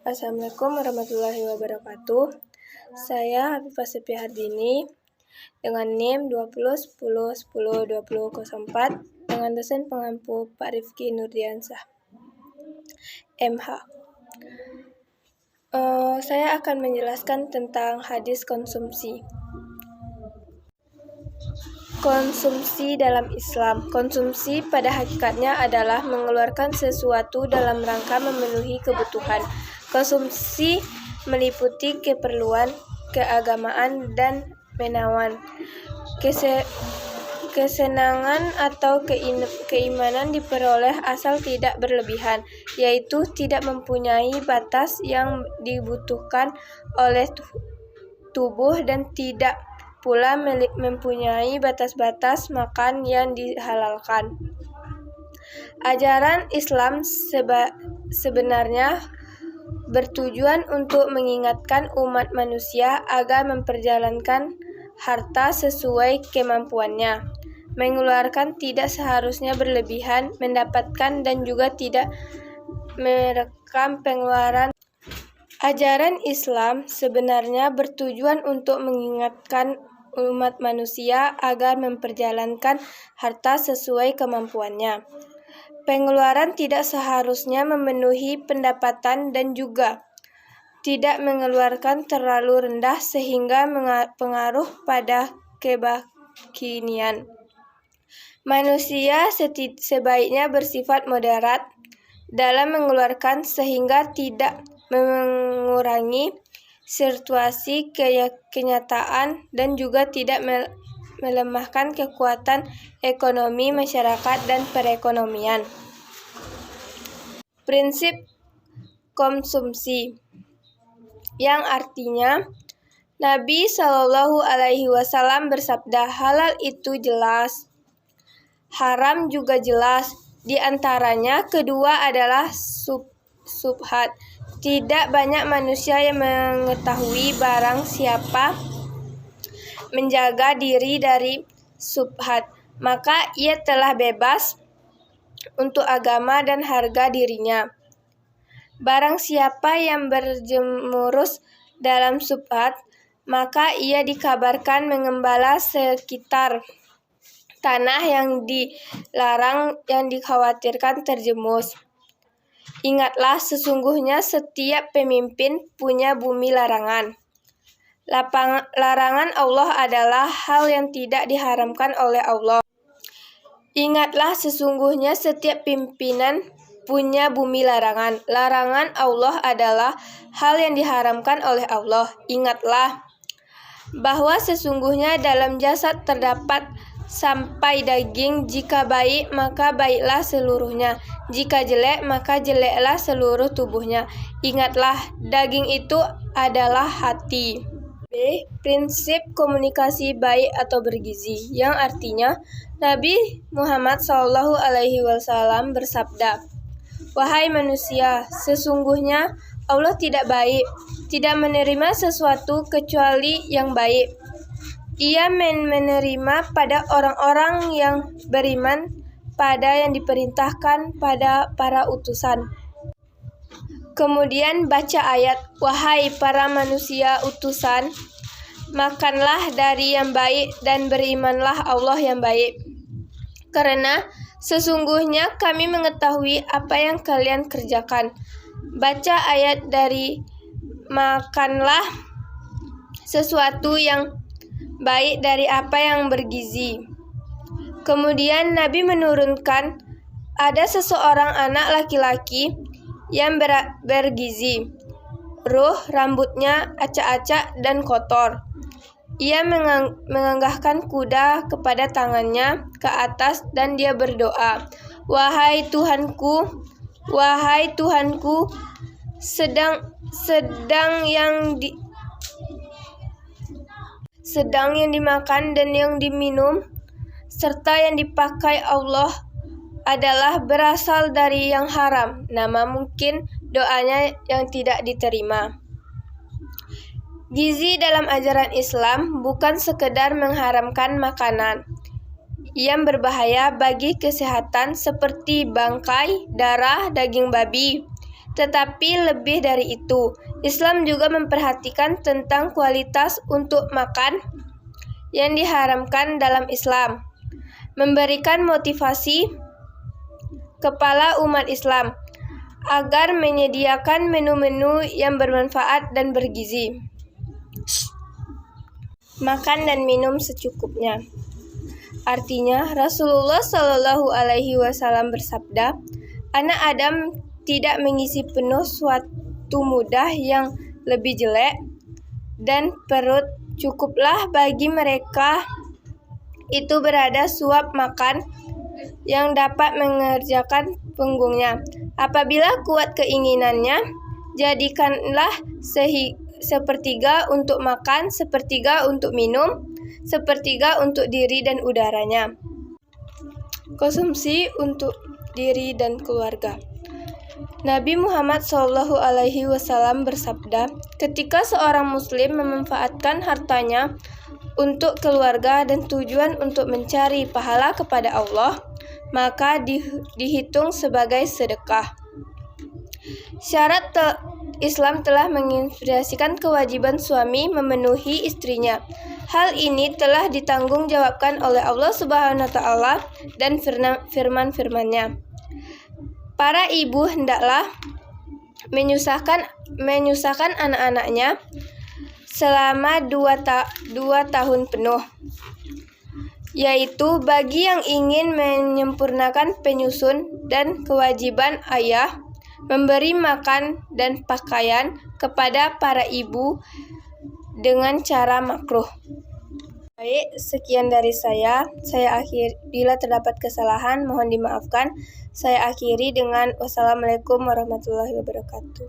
Assalamualaikum warahmatullahi wabarakatuh. Saya Hafifah Sepia Hardini dengan NIM 2010101004 dengan dosen pengampu Pak Rifki Nurdiansyah, MH. Saya akan menjelaskan tentang hadis konsumsi. Konsumsi dalam Islam. Konsumsi pada hakikatnya adalah mengeluarkan sesuatu dalam rangka memenuhi kebutuhan. Konsumsi meliputi keperluan, keagamaan, dan menawan. Kesenangan atau keimanan diperoleh asal tidak berlebihan, yaitu tidak mempunyai batas yang dibutuhkan oleh tubuh dan tidak pula mempunyai batas-batas makan yang dihalalkan. Ajaran Islam sebenarnya bertujuan untuk mengingatkan umat manusia agar memperjalankan harta sesuai kemampuannya, mengeluarkan tidak seharusnya berlebihan, mendapatkan dan juga tidak merekam pengeluaran. Ajaran Islam sebenarnya bertujuan untuk mengingatkan umat manusia agar memperjalankan harta sesuai kemampuannya. Pengeluaran tidak seharusnya memenuhi pendapatan dan juga tidak mengeluarkan terlalu rendah sehingga pengaruh pada kebakinian. Manusia sebaiknya bersifat moderat dalam mengeluarkan sehingga tidak mengurangi situasi kenyataan dan juga tidak melemahkan kekuatan ekonomi masyarakat dan perekonomian. Prinsip konsumsi, yang artinya Nabi SAW bersabda, halal itu jelas, haram juga jelas. Di antaranya kedua adalah subhat. Tidak banyak manusia yang mengetahui barang siapa menjaga diri dari subhat, maka ia telah bebas untuk agama dan harga dirinya. Barang siapa yang berjemurus dalam subhat, maka ia dikabarkan mengembala sekitar tanah yang dilarang yang dikhawatirkan terjemus. Ingatlah, sesungguhnya setiap pemimpin punya bumi larangan. Larangan Allah adalah hal yang tidak diharamkan oleh Allah. Ingatlah, sesungguhnya setiap pimpinan punya bumi larangan. Larangan Allah adalah hal yang diharamkan oleh Allah. Ingatlah bahwa sesungguhnya dalam jasad terdapat sampai daging, jika baik maka baiklah seluruhnya, jika jelek maka jeleklah seluruh tubuhnya. Ingatlah, daging itu adalah hati. B. Prinsip komunikasi baik atau bergizi, yang artinya Nabi Muhammad SAW bersabda, wahai manusia, sesungguhnya Allah tidak baik, tidak menerima sesuatu kecuali yang baik. Ia menerima pada orang-orang yang beriman pada yang diperintahkan pada para utusan. Kemudian baca ayat, wahai para manusia utusan, makanlah dari yang baik dan berimanlah Allah yang baik. Karena sesungguhnya kami mengetahui apa yang kalian kerjakan. Baca ayat dari makanlah sesuatu yang baik dari apa yang bergizi. Kemudian Nabi menurunkan, ada seseorang anak laki-laki yang bergizi, rambutnya acak-acak dan kotor. Ia menganggahkan kuda kepada tangannya ke atas dan dia berdoa, wahai Tuhanku, sedang yang dimakan dan yang diminum serta yang dipakai Allah adalah berasal dari yang haram, nama mungkin doanya yang tidak diterima. Gizi dalam ajaran Islam bukan sekedar mengharamkan makanan yang berbahaya bagi kesehatan seperti bangkai, darah, daging babi, Tetapi lebih dari itu, Islam juga memperhatikan tentang kualitas untuk makan yang diharamkan dalam Islam, memberikan motivasi kepala umat Islam agar menyediakan menu-menu yang bermanfaat dan bergizi. Makan dan minum secukupnya. Artinya, Rasulullah Shallallahu Alaihi Wasallam bersabda, anak Adam tidak mengisi penuh suatu mudah yang lebih jelek, dan perut cukuplah bagi mereka itu berada suap makan yang dapat mengerjakan punggungnya. Apabila kuat keinginannya, jadikanlah sepertiga untuk makan, sepertiga untuk minum, sepertiga untuk diri dan udaranya. Konsumsi untuk diri dan keluarga. Nabi Muhammad SAW bersabda, ketika seorang muslim memanfaatkan hartanya untuk keluarga dan tujuan untuk mencari pahala kepada Allah, maka dihitung sebagai sedekah. Islam telah menginspirasikan kewajiban suami memenuhi istrinya. Hal ini telah ditanggungjawabkan oleh Allah Subhanahu wa Ta'ala dan firman-Nya. Para ibu hendaklah menyusahkan anak-anaknya selama 2 tahun penuh, yaitu bagi yang ingin menyempurnakan penyusun dan kewajiban ayah memberi makan dan pakaian kepada para ibu dengan cara makruh. Baik, sekian dari saya. Bila terdapat kesalahan, mohon dimaafkan. Saya akhiri dengan wassalamualaikum warahmatullahi wabarakatuh.